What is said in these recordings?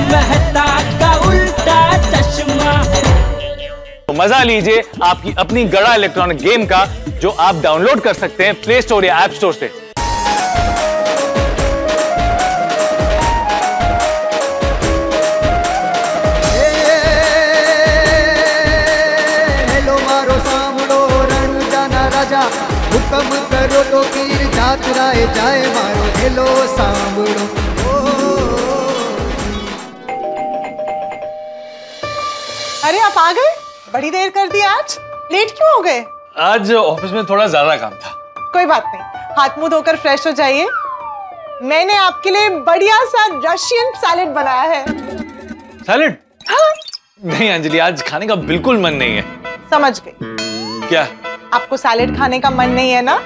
मेहता का उल्टा चश्मा। तो मजा लीजिए आपकी अपनी गड़ा इलेक्ट्रॉनिक गेम का, जो आप डाउनलोड कर सकते हैं प्ले स्टोर या ऐप स्टोर से। हेलो मारो सामड़ो रण जाना राजा, हुक्म करो तो तीर जात राय जाए मारो हेलो सामड़ो। अरे आप आ गए, बड़ी देर कर दी आज, लेट क्यों हो गए? आज ऑफिस में थोड़ा ज्यादा काम था। कोई बात नहीं, हाथ मुंह धोकर फ्रेश हो जाइए। मैंने आपके लिए बढ़िया सा रशियन सैलेड बनाया है। सैलेड? हाँ? नहीं अंजलि, आज खाने का बिल्कुल मन नहीं है। समझ गई। क्या? आपको सैलेड खाने का मन नहीं है ना?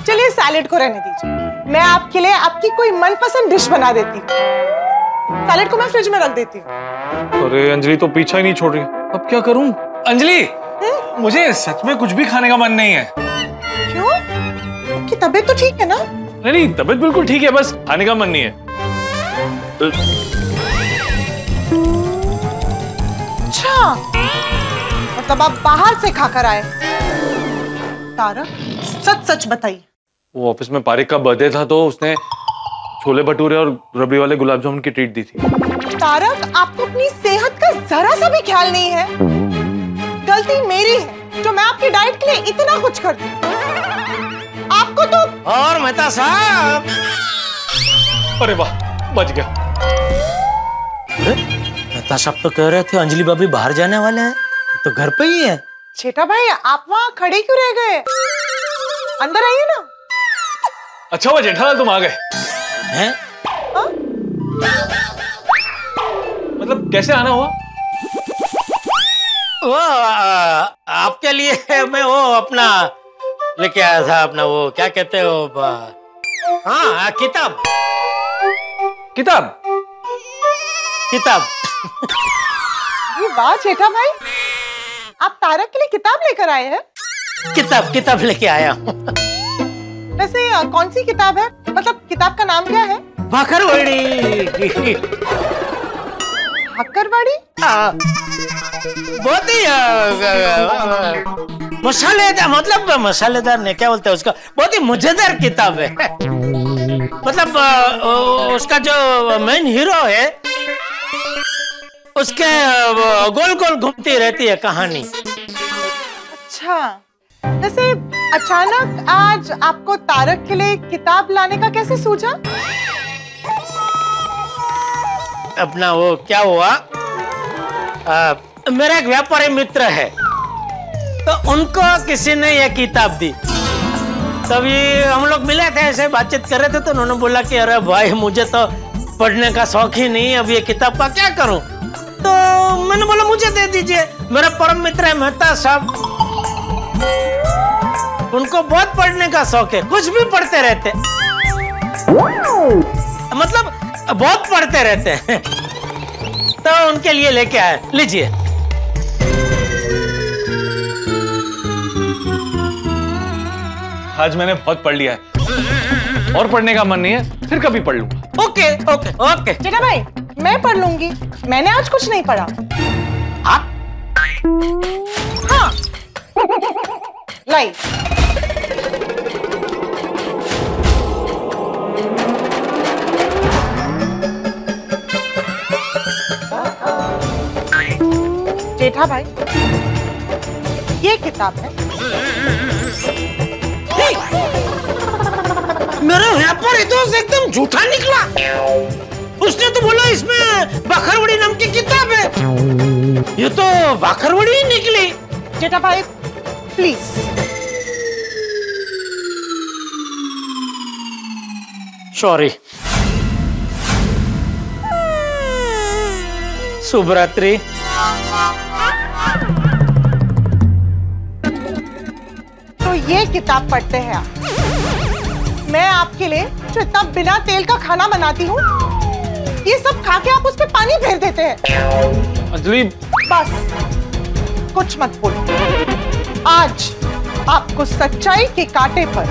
चलिए सैलेड को रहने दीजिए, मैं आपके लिए आपकी कोई मनपसंद डिश बना देती हूँ। सैलेड को मैं फ्रिज में रख देती हूँ। अरे अंजलि तो पीछा ही नहीं छोड़ रही, अब क्या करूं? अंजलि, मुझे सच में कुछ भी खाने का मन नहीं है। क्यों? आपकी तबीयत तो ठीक है ना? नहीं, तबीयत बिल्कुल ठीक है, बस खाने का मन नहीं है। अच्छा, मतलब आप बाहर से खाकर आए। तारक, सच सच बताइए। वो ऑफिस में पारिक का बर्थडे था तो उसने छोले भटूरे और रबड़ी वाले गुलाब जामुन की ट्रीट दी थी। तारक, आपको अपनी सेहत का जरा सा भी ख्याल नहीं है। गलती मेरी है जो मैं आपकी डाइट के लिए इतना कुछ करती हूँ। आपको तो। और मेहता साहब। अरे वाह, बच गया। मेहता साहब तो कह रहे थे अंजलि भाभी बाहर जाने वाले हैं, तो घर पे ही है। छेटा भाई, आप वहाँ खड़े क्यों रह गए? अंदर आइए ना। अच्छा हुआ जेठालाल तुम आ गए। हैं? मतलब कैसे आना हुआ? वो आपके लिए मैं वो अपना लेके आया था, अपना वो क्या कहते हो, हाँ किताब। किताब? किताब। ये वाह छेटा भाई, आप तारक के लिए किताब लेकर आए हैं? किताब लेके आया हूँ। वैसे कौन सी किताब है? मतलब किताब का नाम क्या है? भाखरवड़ी। भाखरवड़ी? बहुत ही मसालेदार, मतलब मसालेदार नहीं, क्या बोलते हैं उसका, बहुत ही मजेदार किताब है। मतलब उसका जो मेन हीरो है उसके गोल गोल घूमती रहती है कहानी। अच्छा, वैसे अचानक आज आपको तारक के लिए किताब लाने का कैसे सूझा? अपना वो क्या हुआ, मेरा एक व्यापारी मित्र है, तो उनको किसी ने ये किताब दी। तभी हम लोग मिले थे, ऐसे बातचीत कर रहे थे, तो उन्होंने बोला कि अरे भाई मुझे तो पढ़ने का शौक ही नहीं, अब ये किताब का क्या करूं? तो मैंने बोला मुझे दे दीजिए, मेरा परम मित्र है मेहता साहब, उनको बहुत पढ़ने का शौक है, कुछ भी पढ़ते रहते, मतलब बहुत पढ़ते रहते हैं। तो उनके लिए लेके आए, लीजिए। आज मैंने बहुत पढ़ लिया है और पढ़ने का मन नहीं है, फिर कभी पढ़ लूंगा। Okay okay okay. जेठा भाई, मैं पढ़ लूंगी, मैंने आज कुछ नहीं पढ़ा। हाँ? हाँ, लाई। जेठा भाई, ये किताब है। मेरा व्यापारी दोस्त एकदम झूठा निकला, उसने तो बोला इसमें भाखरवड़ी नाम की किताब है, ये तो भाखरवड़ी ही निकली। जेठा भाई प्लीज। सॉरी। शुभ रात्रि। तो ये किताब पढ़ते हैं आप। मैं आपके लिए जो इतना बिना तेल का खाना बनाती हूँ, ये सब खा के आप उस पे पानी फेर देते हैं। अंजलि, बस कुछ मत बोलो। आज आपको सच्चाई के कांटे पर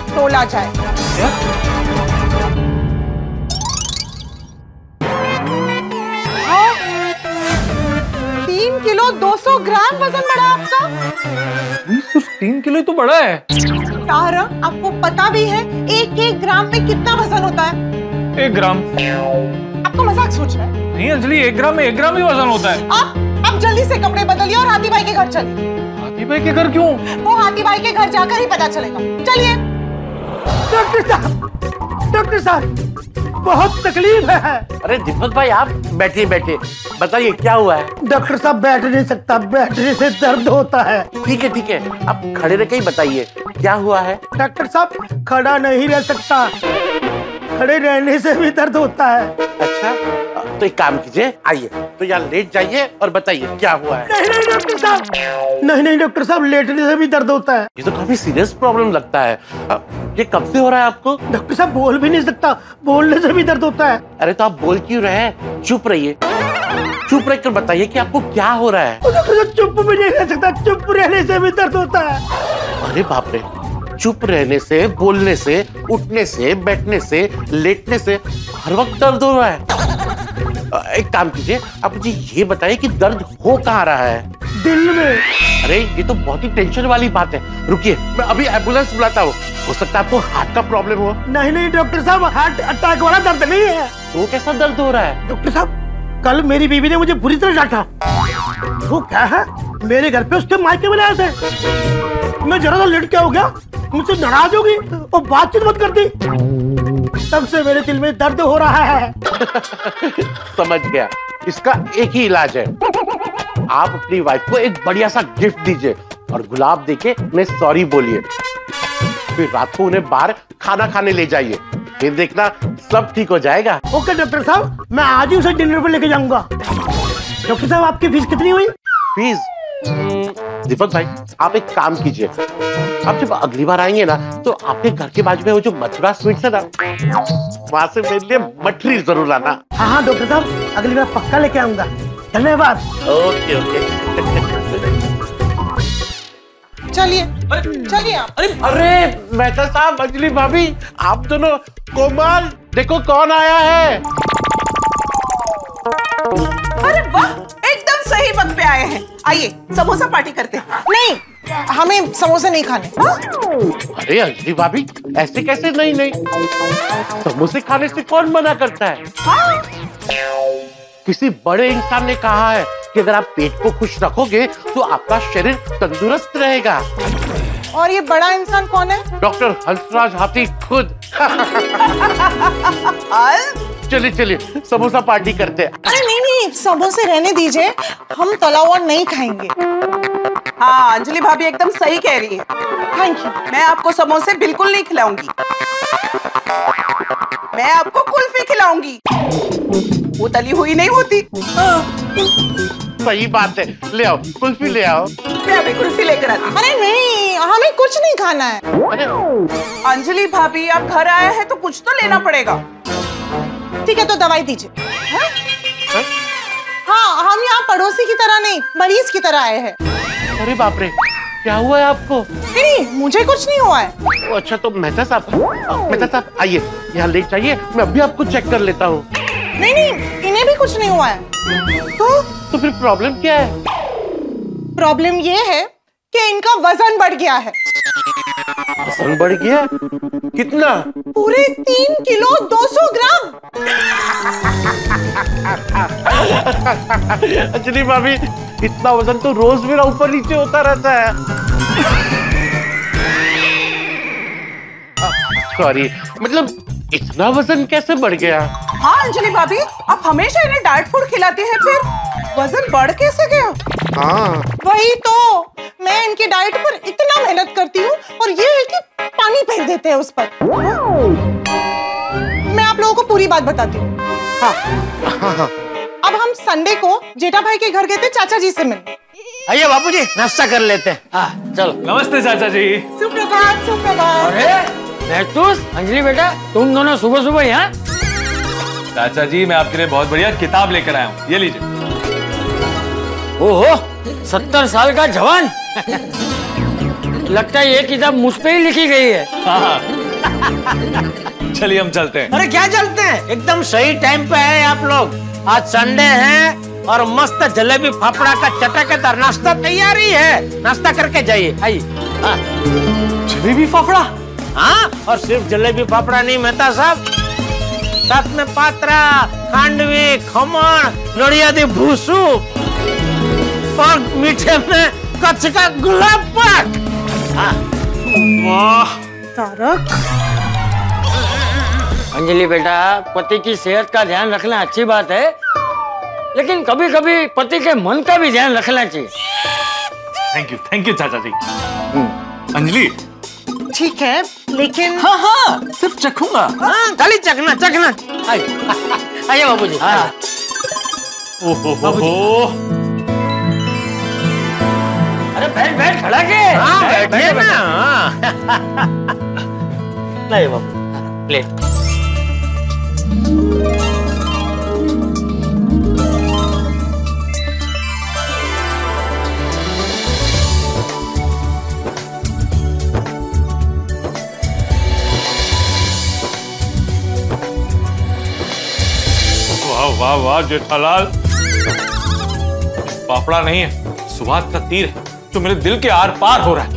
तोला जाएगा। 3 किलो 200 ग्राम वजन बढ़ा आपका। सिर्फ 3 किलो तो बड़ा है। तारक, आपको पता भी है 1-1 ग्राम में कितना वजन होता है? 1 ग्राम? आपको मजाक सोच रहा है? नहीं अंजलि, 1 ग्राम में 1 ग्राम ही वजन होता है। आप जल्दी से कपड़े बदलिए और हाथी भाई के घर चलिए। हाथी भाई के घर क्यों? वो हाथी भाई के घर जाकर ही पता चलेगा। चलिए। डॉक्टर साहब बहुत तकलीफ है। अरे दीपक भाई आप बैठिए बैठिए, बताइए क्या हुआ है? डॉक्टर साहब बैठ नहीं सकता, बैठने से दर्द होता है। ठीक है, आप खड़े रह के ही बताइए क्या हुआ है। डॉक्टर साहब खड़ा नहीं रह सकता, खड़े रहने से भी दर्द होता है। अच्छा, तो एक काम कीजिए, आइए तो यहाँ लेट जाइए और बताइए क्या हुआ है। नहीं डॉक्टर साहब, नहीं डॉक्टर साहब, लेटने से भी दर्द होता है। ये तो काफी सीरियस प्रॉब्लम लगता है। ये कब से हो रहा है आपको? डॉक्टर साहब बोल भी नहीं सकता, बोलने से भी दर्द होता है। अरे तो आप बोल क्यों रहे? चुप रहिए, चुप रहकर बताइए कि आपको क्या हो रहा है। डॉक्टर साहब चुप भी नहीं रह सकता, चुप रहने से भी दर्द होता है। अरे बाप रे, चुप रहने से, बोलने से, उठने से, बैठने से, लेटने से हर वक्त दर्द हो रहा है। एक काम कीजिए, आप मुझे ये बताइए कि दर्द हो कहाँ रहा है? दिल में। अरे ये तो बहुत ही टेंशन वाली बात है। रुकिए, मैं अभी एम्बुलेंस बुलाता हूँ। हो सकता है आपको हार्ट का प्रॉब्लम हो। नहीं डॉक्टर साहब, हार्ट अटैक वाला दर्द नहीं है। तो कैसा दर्द हो रहा है? डॉक्टर साहब कल मेरी बीवी ने मुझे बुरी तरह डांटा। वो क्या है, मेरे घर पे उसके मायके में लाए थे। मैं जरा सा लेट क्या हो गया, मुझसे नाराज होगी और बातचीत मत करती। तब से मेरे दिल में दर्द हो रहा है। समझ गया, इसका एक ही इलाज है। आप अपनी वाइफ को एक बढ़िया सा गिफ्ट दीजिए और गुलाब देके उन्हें सॉरी बोलिए। फिर रात को उन्हें बाहर खाना खाने ले जाइए, फिर देखना सब ठीक हो जाएगा। ओके डॉक्टर साहब, मैं आज ही उसे डिनर पर लेके जाऊंगा। डॉक्टर साहब आपकी फीस कितनी हुई? फीस? दीपक भाई आप एक काम कीजिए, आप जब अगली बार आएंगे ना तो आपके घर के बाजू में वो जो मथुरा स्वीट्स है ना, वहां से मेरे लिए मठरी जरूर लाना। हाँ डॉक्टर साहब, अगली बार पक्का लेके आऊंगा। धन्यवाद। ओके। चलिए चलिए आप। अरे मेहता साहब, अंजलि भाभी, आप दोनों, कोमल, देखो कौन आया है। अरे वाह, एकदम सही वक्त पे आए हैं। आइए समोसा पार्टी करते हैं। नहीं, हमें समोसे नहीं खाने। अरे अंजलि भाभी, ऐसे कैसे? नहीं, समोसे खाने से कौन मना करता है? हाँ। किसी बड़े इंसान ने कहा है कि अगर आप पेट को खुश रखोगे तो आपका शरीर तंदुरुस्त रहेगा। और ये बड़ा इंसान कौन है? डॉक्टर हंसराज हाथी खुद। चलिए समोसा पार्टी करते हैं। अरे नहीं, समोसे रहने दीजिए, हम तला हुआ नहीं खाएंगे। हाँ अंजलि भाभी एकदम सही कह रही है। Thank you. मैं आपको समोसे बिल्कुल नहीं खिलाऊंगी, मैं आपको कुल्फी खिलाऊंगी। वो तली हुई नहीं होती। सही बात है, ले आओ कुल्फी, ले आओ। मैं अभी कुल्फी लेकर आती हूँ। अरे नहीं, हमें कुछ नहीं खाना है। अरे अंजलि भाभी आप घर आए हैं तो कुछ तो लेना पड़ेगा। ठीक है तो दवाई दीजिए। हाँ, हम यहाँ पड़ोसी की तरह नहीं, मरीज की तरह आए हैं। अरे बाप रे, क्या हुआ है आपको? नहीं, मुझे कुछ नहीं हुआ है। अच्छा तो मेहता साहब आइए, यहाँ लेट जाइए, मैं अभी आपको चेक कर लेता हूँ। नहीं, इन्हें भी कुछ नहीं हुआ है। तो फिर प्रॉब्लम क्या है? प्रॉब्लम ये है कि इनका वजन बढ़ गया है। वजन बढ़ गया? कितना? पूरे 3 किलो 200 ग्राम। अंजलि भाभी, इतना वजन तो रोज मेरा ऊपर नीचे होता रहता है। सॉरी, मतलब इतना वजन कैसे बढ़ गया? हाँ अंजलि भाभी, आप हमेशा इन्हें डाइट फूड खिलाती हैं, फिर वजन बढ़ कैसे गया? हाँ वही तो, मैं इनकी डाइट पर इतना मेहनत करती हूँ और ये है कि पानी फेर देते हैं उस पर। मैं आप लोगों को पूरी बात बताती हूँ। हाँ। अब हम संडे को जेठा भाई के घर गए थे चाचा जी से मिलने। आइए बापूजी, नाश्ता कर लेते हैं। हाँ चलो। नमस्ते चाचा जी। सुप्रभात सुप्रभात। महतूस, अंजलि बेटा, तुम दोनों सुबह सुबह यहाँ? चाचा जी मैं आपके लिए बहुत बढ़िया किताब लेकर आया हूँ, ये लीजिए। ओहो, 70 साल का जवान। लगता है ये किताब मुझ पे ही लिखी गई है। हाँ। चलिए हम चलते हैं। अरे क्या चलते हैं, एकदम सही टाइम पे आए आप लोग। आज संडे है और मस्त जलेबी फाफड़ा का चटकदार नाश्ता तैयारी है। नाश्ता करके जाइए। आइए। हाँ। जलेबी फाफड़ा? हाँ, और सिर्फ जलेबी फाफड़ा नहीं मेहता साहब, साथ में पात्रा, खांडवी, खमण, नड़ियादी भूसू और मीठे में कच्छ का गुलाब पाक। हाँ। वाह तारक, अंजलि बेटा, पति की सेहत का ध्यान रखना अच्छी बात है, लेकिन कभी कभी पति के मन का भी ध्यान रखना चाहिए। थैंक यू चाचा जी। अंजलि, ठीक है, लेकिन हाँ सिर्फ चखूंगा। हाँ, खाली चखना चखना। आइए बाबूजी। हाँ। ओहो, अरे बैठ बैठ, खड़ा के। हाँ, बैठिए ना। नहीं बाबू, ले। वाह वाह जेठालाल, पापड़ा नहीं है, स्वाद का तीर है जो मेरे दिल के आर पार हो रहा है।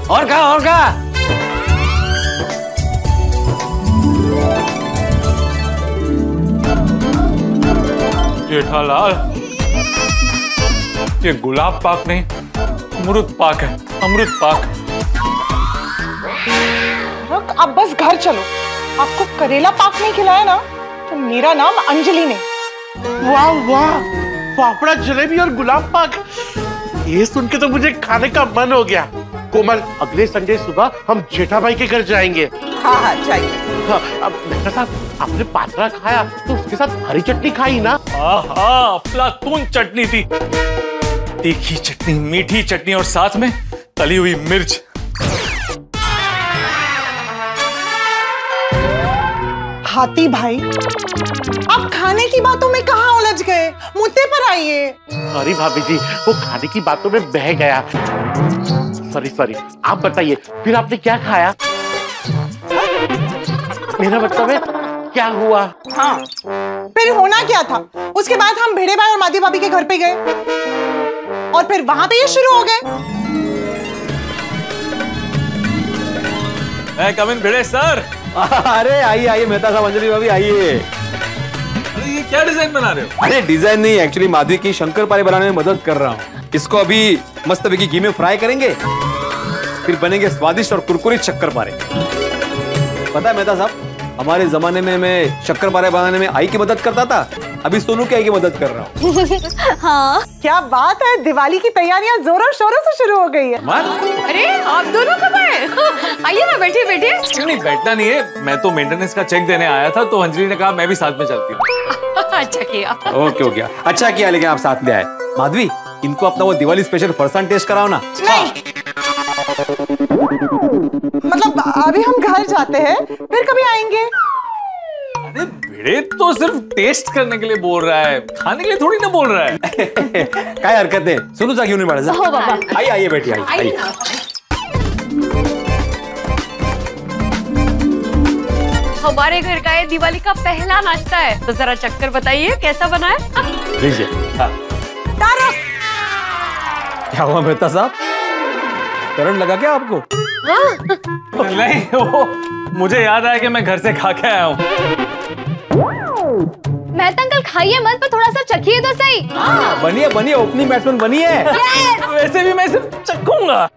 और खा, और खा। जेठालाल, ये गुलाब पाक नहीं, अमृत पाक है, अमृत पाक। अब बस घर चलो। आपको करेला पाक नहीं खिलाया ना, तो मेरा नाम अंजलि नहीं। वाह वाह, फाफड़ा, जलेबी और गुलाब पाक, ये सुन के तो मुझे खाने का मन हो गया। कोमल, अगले संडे सुबह हम जेठा भाई के घर जाएंगे। हाँ हाँ जाइए। हाँ, अब मेहता साहब, आपने पात्रा खाया तो उसके साथ हरी चटनी खाई ना? आहा, अफलातून चटनी थी, तीखी चटनी, मीठी चटनी और साथ में तली हुई मिर्च। हाथी भाई, आप खाने की बातों में कहाँ उलझ गए? मुद्दे पर आइए। सॉरी भाभी जी, वो खाने की बातों में बह गया। सॉरी, आप बताइए, फिर आपने क्या खाया? मेरा मतलब है, क्या हुआ? हाँ, फिर होना क्या था? उसके बाद हम भिड़े भाई और मादी भाभी के घर पे गए और फिर वहां पे ये शुरू हो गए। मैं कम इन भिड़े सर। अरे आइए मेहता साहब, अंजलि भाभी आइए। अरे ये क्या डिजाइन बना रहे हो? अरे डिजाइन नहीं, एक्चुअली माधवी की शंकरपारे बनाने में मदद कर रहा हूँ। इसको अभी मस्त तरीके घी में फ्राई करेंगे, फिर बनेंगे स्वादिष्ट और कुरकुरीत शक्करपारे। पता है मेहता साहब, हमारे जमाने में मैं शक्करपारे बनाने में आई की मदद करता था, अभी सोनू की आई की मदद कर रहा हूँ। हाँ, क्या बात है, दिवाली की तैयारियां जोरों शोरों से शुरू हो गई है। अरे आप दोनों कब आए? आइए ना, बैठिए बैठिए। क्यों नहीं, बैठना नहीं है, मैं तो मेंटेनेंस का चेक देने आया था, तो अंजलि ने कहा मैं भी साथ में चलती हूँ। अच्छा किया। ओके, अच्छा किया, लेकिन आप साथ में आए। माधवी, इनको अपना वो दिवाली स्पेशल फरसान टेस्ट कराओ ना। नहीं, मतलब अभी हम घर जाते हैं, फिर कभी आएंगे। अरे भिड़े तो सिर्फ टेस्ट करने के लिए बोल रहा है, खाने के लिए थोड़ी ना बोल रहा है। क्या हरकत है, सुनो जा क्यों नहीं बढ़ा? आइए बैठिए, आइए। हमारे घर का ये दिवाली का पहला नाश्ता है, तो जरा चक्कर बताइए कैसा बना है। लीजिए। क्या हुआ मेहता साहब, करंट लगा क्या आपको? नहीं, वो मुझे याद आया कि मैं घर से खा के आया हूँ। मेहता अंकल खाइए मत, पर थोड़ा सा चखिए तो सही। बनिए, ओपनिंग बैट्समैन बनिए। वैसे भी मैं सिर्फ चखूंगा।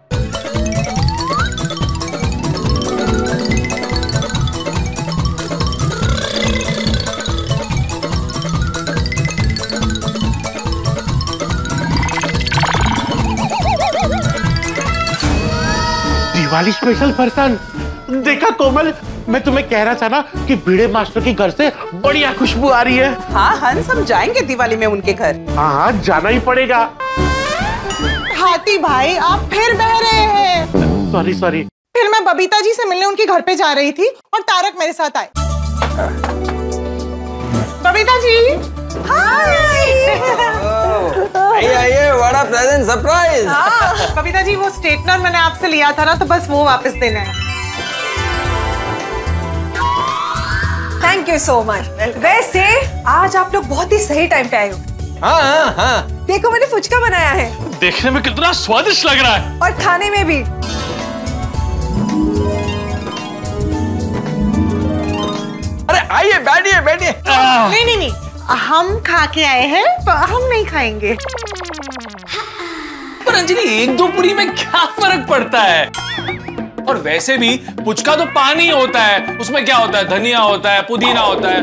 दिवाली स्पेशल फरसान। देखा कोमल, मैं तुम्हें कह रहा था ना कि भिड़े मास्टर के घर से बढ़िया खुशबू आ रही है। हाँ हंस, हम जाएंगे दिवाली में उनके घर। हाँ, जाना ही पड़ेगा। हाथी भाई, आप फिर बह रहे हैं। सॉरी। फिर मैं बबीता जी से मिलने उनके घर पे जा रही थी और तारक मेरे साथ आए। बबीता जी, आइए, बड़ा प्रेजेंट सरप्राइज। बबीता जी, वो स्ट्रेटनर मैंने आपसे लिया था ना, तो बस वो वापस देना है। Thank you so much. वैसे आज आप लोग बहुत ही सही टाइम पे आए हो। हाँ। देखो मैंने फुचका बनाया है। देखने में कितना स्वादिष्ट लग रहा है। और खाने में भी। अरे आइए, बैठिए। नहीं, हम खा के आए हैं, पर हम नहीं खाएंगे। पर अंजलि, एक दो पूरी में क्या फर्क पड़ता है? और वैसे भी पुचका तो पानी होता है, उसमें क्या होता है? धनिया होता है, पुदीना होता है,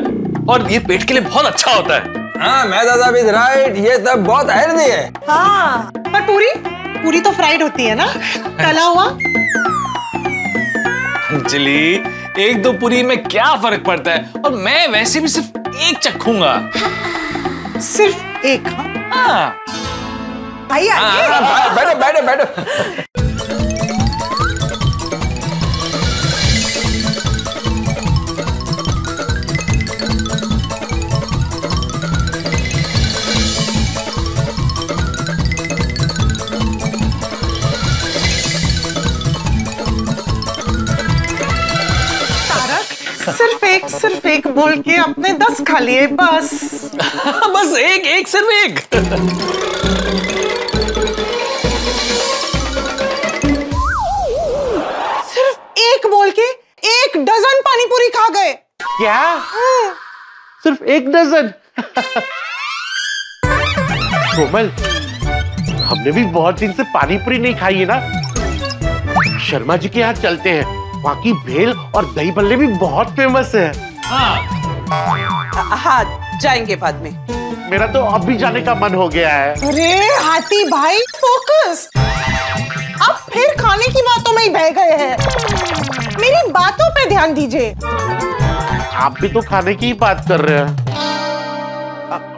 और ये पेट के लिए बहुत अच्छा होता है। हाँ, मैदा साहब इज राइट, ये सब बहुत हेल्दी है। हाँ, पर पूरी तो फ्राइड होती है ना, तला हुआ। अंजलि, एक दो पूरी में क्या फर्क पड़ता है? और मैं वैसे भी सिर्फ एक चखूंगा। सिर्फ एक? हाँ। आइए बैठो। सिर्फ एक बोल के अपने 10 खा लिए बस। बस एक सिर्फ एक। सिर्फ एक बोल के 1 डजन पानी पूरी खा गए। क्या? सिर्फ 1 डजन? कोमल, हमने भी बहुत दिन से पानी पूरी नहीं खाई है ना। शर्मा जी के यहाँ चलते हैं, वहाँ की भेल और दही बल्ले भी बहुत फेमस है। हाँ, जाएंगे बाद में। मेरा तो अब भी जाने का मन हो गया है। अरे हाथी भाई, फोकस। आप फिर खाने की बातों में ही बह गए हैं। मेरी बातों पे ध्यान दीजिए। आप भी तो खाने की ही बात कर रहे हैं।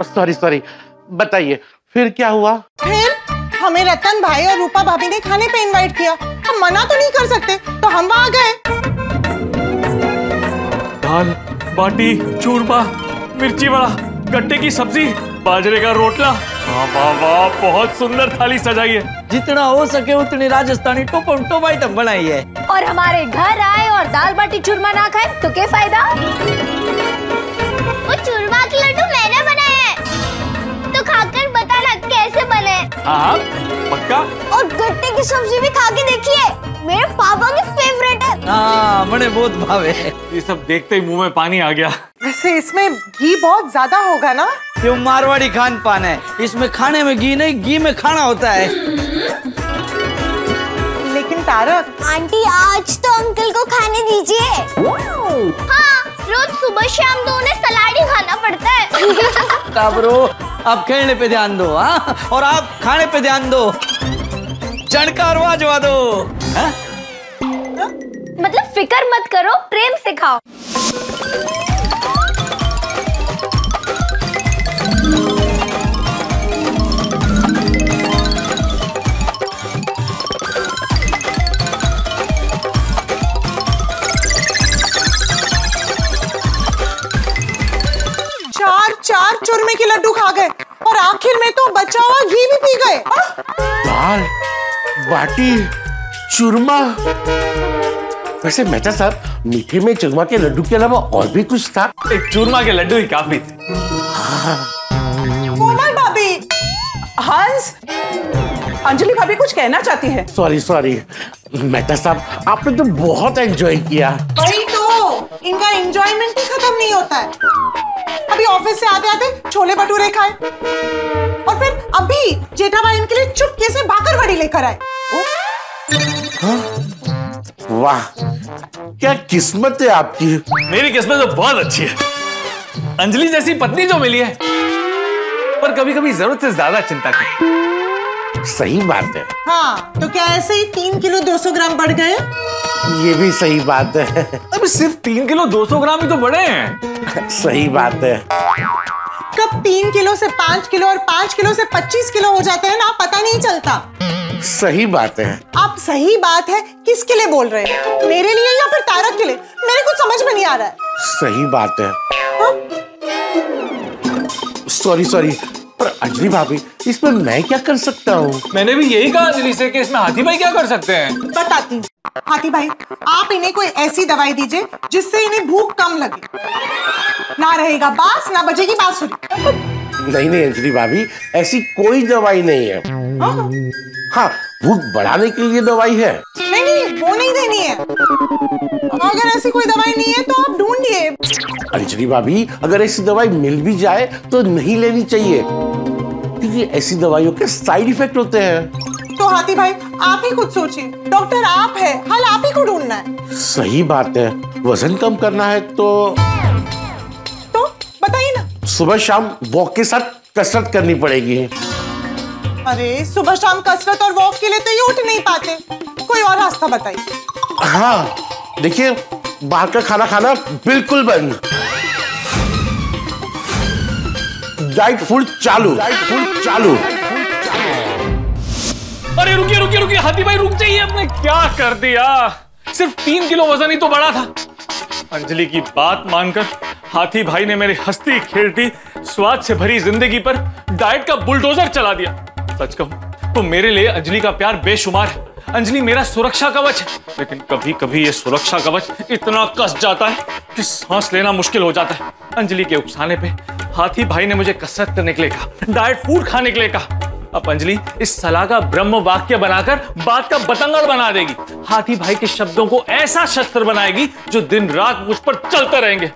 सॉरी, बताइए फिर क्या हुआ? फिर हमें रतन भाई और रूपा भाभी ने खाने पे इनवाइट किया। हम मना तो नहीं कर सकते, तो हम वहां गए। दाल बाटी, चूरमा, मिर्ची वड़ा, गट्टे की सब्जी, बाजरे का रोटला। वाह, बहुत सुंदर थाली सजाई है। जितना हो सके उतनी राजस्थानी टॉप आइटम बनाई है। और हमारे घर आए और दाल बाटी चूरमा ना खाए तो क्या फायदा? वो चूरमा के लड्डू मैंने बनाए हैं, तो खाकर बताना कैसे बने। हाँ, पक्का। और गट्टे की सब्जी भी खा के देखिए, मेरे पापा की फेवरेट है। हाँ, मुझे बहुत भावे। ये सब देखते ही मुंह में पानी आ गया। वैसे इसमें घी बहुत ज्यादा होगा ना? ये मारवाड़ी खान पान है, इसमें खाने में घी नहीं, घी में खाना होता है। लेकिन तारक आंटी, आज तो अंकल को खाने दीजिए। हाँ, रोज सुबह शाम तो उन्हें सलाद ही खाना पड़ता है। काबरो, आप खेलने पे ध्यान दो, हाँ? और आप खाने पे ध्यान दो। चणकार वाजवा दो। हाँ? मतलब फिक्र मत करो, प्रेम से खाओ। चार चूरमे के लड्डू खा गए और आखिर में तो बचा हुआ घी भी पी गए। दाल बाटी चूरमा। वैसे मेहता साहब, मीठे में चूरमा के लड्डू के अलावा और भी कुछ था? एक चूरमा के लड्डू ही काफी थे। कोमल भाभी, हंस, अंजलि भाभी कुछ कहना चाहती है। सॉरी मेहता साहब, आपने तो बहुत एंजॉय किया। वही तो, इनका एंजॉयमेंट ही खत्म नहीं होता है। अभी ऑफिस से आते आते छोले भटूरे खाए, और फिर अभी जेठाबाई इनके लिए चुपके से भाकरवड़ी लेकर आए। वाह, क्या किस्मत है आपकी। मेरी किस्मत तो बहुत अच्छी है। अंजलि जैसी पत्नी जो मिली है, पर कभी कभी जरूरत से ज्यादा चिंता करती। सही बात है। हाँ, तो क्या ऐसे ही 3 किलो 200 ग्राम बढ़ गए? ये भी सही बात है। अभी सिर्फ 3 किलो 200 ग्राम ही तो बढ़े हैं। सही बात है। कब 3 किलो से 5 किलो और 5 किलो से 25 किलो हो जाते हैं ना, पता नहीं चलता। सही बात है। आप सही बात है किसके लिए बोल रहे हैं? मेरे लिए या फिर तारक के लिए? मेरे कुछ समझ में नहीं आ रहा है। सही बात है। सॉरी, पर अंजलि भाभी, इसमें मैं क्या कर सकता हूँ? मैंने भी यही कहा अंजलि से कि इसमें हाथी भाई क्या कर सकते हैं। बताती हूँ। हाथी भाई, आप इन्हें कोई ऐसी दवाई दीजिए जिससे इन्हें भूख कम लगे। ना रहेगा बांस, ना बजेगी बांसुरी। नहीं अंजलि भाभी, ऐसी कोई दवाई नहीं है। हाँ, भूख बढ़ाने के लिए दवाई है। नहीं, वो नहीं देनी है। अगर ऐसी कोई दवाई नहीं है तो आप ढूंढिए। अंजलि भाभी, अगर ऐसी दवाई मिल भी जाए तो नहीं लेनी चाहिए, क्योंकि ऐसी दवाइयों के साइड इफेक्ट होते हैं। तो हाथी भाई, आप ही कुछ सोचिए। डॉक्टर आप है, हल आप ही को ढूंढना है। सही बात है। वजन कम करना है तो बताइए ना। सुबह शाम वॉक के साथ कसरत करनी पड़ेगी। अरे सुबह शाम कसरत और वॉक के लिए तो ये उठ नहीं पाते। कोई और रास्ता बताइए। हाँ देखिए, बाहर का खाना खाना बिल्कुल बंद, डाइट फूड चालू। अरे रुकिए हाथी भाई, रुक जाइए। आपने क्या कर दिया? सिर्फ 3 किलो वजन ही तो बढ़ा था। अंजलि की बात मानकर हाथी भाई ने मेरी हंसती खेलती स्वाद से भरी जिंदगी पर डाइट का बुलडोजर चला दिया। सच कहूं तो मेरे लिए अंजलि का प्यार बेशुमार है। अंजलि मेरा सुरक्षा कवच है, लेकिन कभी कभी ये सुरक्षा कवच इतना कस जाता है कि सांस लेना मुश्किल हो जाता है। अंजलि के उकसाने पे हाथी भाई ने मुझे कसरत करने के लिए कहा, डाइट फूड खाने के लिए कहा। अब अंजलि इस सलाह का ब्रह्म वाक्य बनाकर बात का बतंगड़ बना देगी। हाथी भाई के शब्दों को ऐसा शस्त्र बनाएगी जो दिन रात मुझ पर चलते रहेंगे।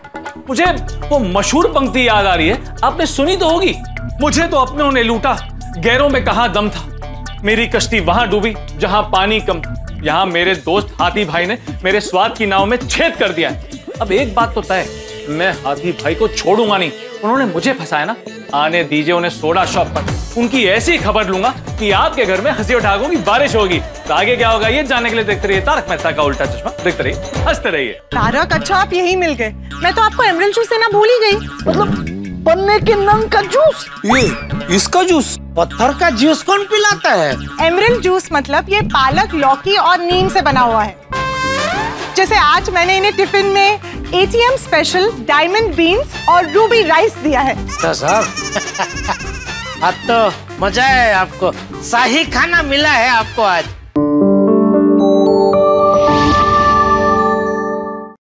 मुझे वो मशहूर पंक्ति याद आ रही है, आपने सुनी तो होगी। मुझे तो अपनों ने लूटा, गैरों में कहां दम था। मेरी कश्ती वहां डूबी जहां पानी कम था। यहां मेरे दोस्त हाथी भाई ने मेरे स्वाद की नाव में छेद कर दिया है। अब एक बात तो तय, मैं हाथी भाई को छोड़ूंगा नहीं। उन्होंने मुझे फंसाया ना, आने दीजिए उन्हें सोडा शॉप पर। उनकी ऐसी खबर लूंगा कि आपके घर में हंसी और ठाकों की बारिश होगी। तो आगे क्या होगा ये जानने के लिए देखते रहिए तारक मेहता का उल्टा चश्मा। देखते रहिए, हंसते रहिए। तारक, अच्छा आप यही मिल गए। मैं तो आपको एमरल्ड जूस देना भूल ही गई। मतलब पन्ने के नंग का जूस? ये इसका जूस? पत्थर का जूस कौन पिलाता है? एमरल्ड जूस मतलब ये पालक, लौकी और नीम से बना हुआ है। जैसे आज मैंने इन्हें टिफिन में ATM स्पेशल डायमंड बीन्स और रूबी राइस दिया है। तो साहब आज तो मजा है, आपको शाही खाना मिला है आपको आज।